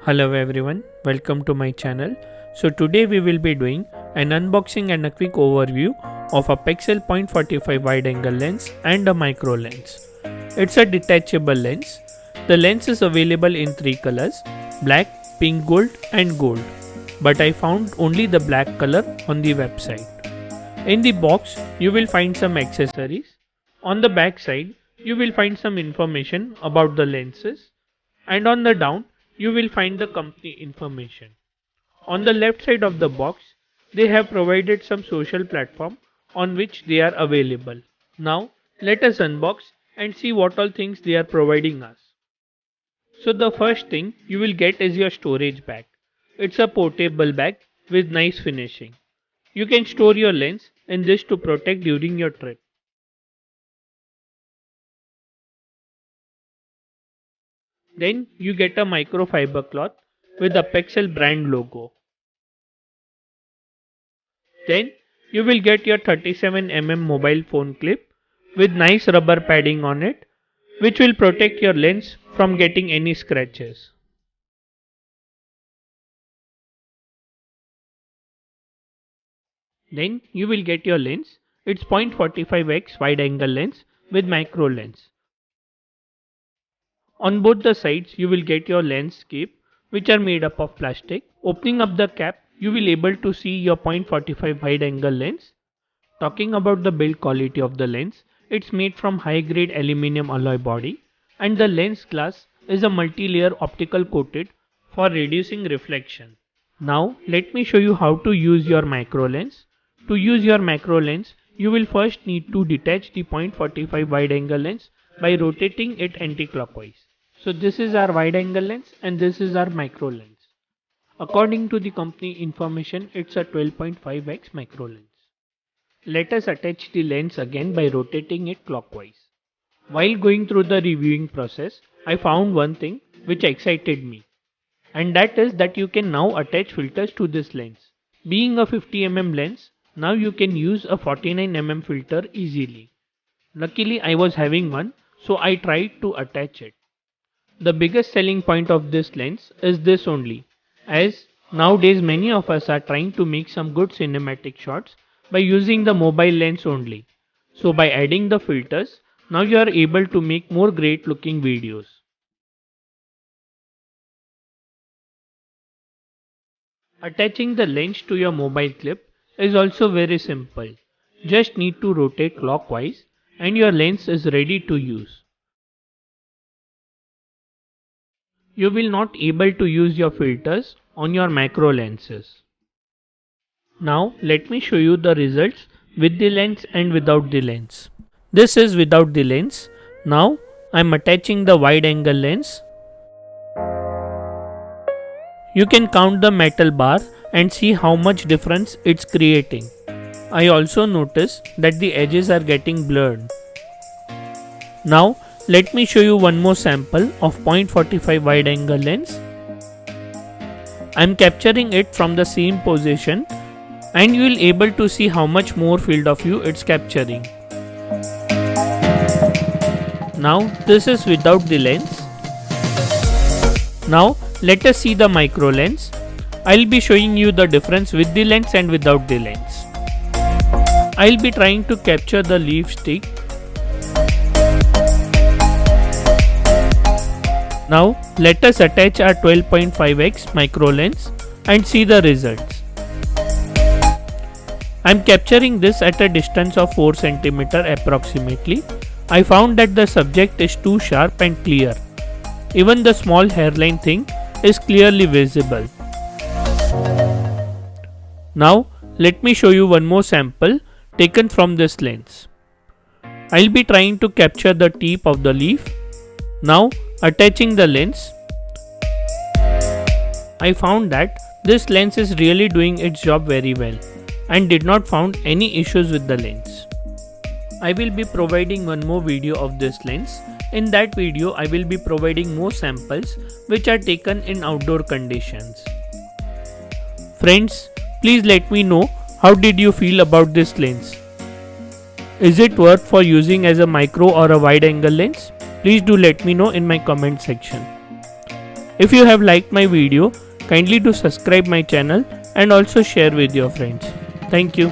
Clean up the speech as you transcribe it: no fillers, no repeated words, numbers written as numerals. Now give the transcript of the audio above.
Hello everyone, welcome to my channel. So today we will be doing an unboxing and a quick overview of a Apexel 0.45 wide angle lens and a micro lens. It's a detachable lens. The lens is available in 3 colors: black, pink gold and gold. But I found only the black color on the website. In the box you will find some accessories. On the back side you will find some information about the lenses, and on the down you will find the company information. On the left side of the box they have provided some social platform on which they are available. Now let us unbox and see what all things they are providing us. So the first thing you will get is your storage bag. It's a portable bag with nice finishing. You can store your lens in this to protect during your trip. Then you get a microfiber cloth with the Apexel brand logo. Then you will get your 37mm mobile phone clip with nice rubber padding on it, which will protect your lens from getting any scratches. Then you will get your lens. It's 0.45x wide angle lens with micro lens. On both the sides you will get your lens cap, which are made up of plastic. Opening up the cap you will able to see your 0.45 wide angle lens. Talking about the build quality of the lens, it's made from high grade aluminum alloy body, and the lens glass is a multi-layer optical coated for reducing reflection. Now let me show you how to use your macro lens. To use your macro lens, you will first need to detach the 0.45 wide angle lens by rotating it anti-clockwise. So this is our wide angle lens and this is our macro lens. According to the company information, it's a 12.5x macro lens. Let us attach the lens again by rotating it clockwise. While going through the reviewing process, I found one thing which excited me, and that is that you can now attach filters to this lens. Being a 50mm lens, now you can use a 49mm filter easily. Luckily I was having one, so I tried to attach it. The biggest selling point of this lens is this only, as nowadays many of us are trying to make some good cinematic shots by using the mobile lens only. So by adding the filters, now you are able to make more great looking videos. Attaching the lens to your mobile clip is also very simple. Just need to rotate clockwise and your lens is ready to use. You will not able to use your filters on your macro lenses. Now let me show you the results with the lens and without the lens. This is without the lens. Now I am attaching the wide angle lens. You can count the metal bar and see how much difference it's creating. I also notice that the edges are getting blurred. Now let me show you one more sample of 0.45 wide angle lens. I am capturing it from the same position and you will able to see how much more field of view it's capturing. Now this is without the lens. Now let us see the micro lens. I'll be showing you the difference with the lens and without the lens. I'll be trying to capture the leaf stick. Now let us attach our 12.5x micro lens and see the results. I'm capturing this at a distance of 4 cm approximately. I found that the subject is too sharp and clear. Even the small hairline thing is clearly visible. Now let me show you one more sample taken from this lens. I'll be trying to capture the tip of the leaf. Now attaching the lens, I found that this lens is really doing its job very well and did not found any issues with the lens. I will be providing one more video of this lens. In that video I will be providing more samples which are taken in outdoor conditions. Friends, please let me know how did you feel about this lens. Is it worth for using as a micro or a wide angle lens? Please do let me know in my comment section. If you have liked my video, kindly do subscribe my channel and also share with your friends. Thank you.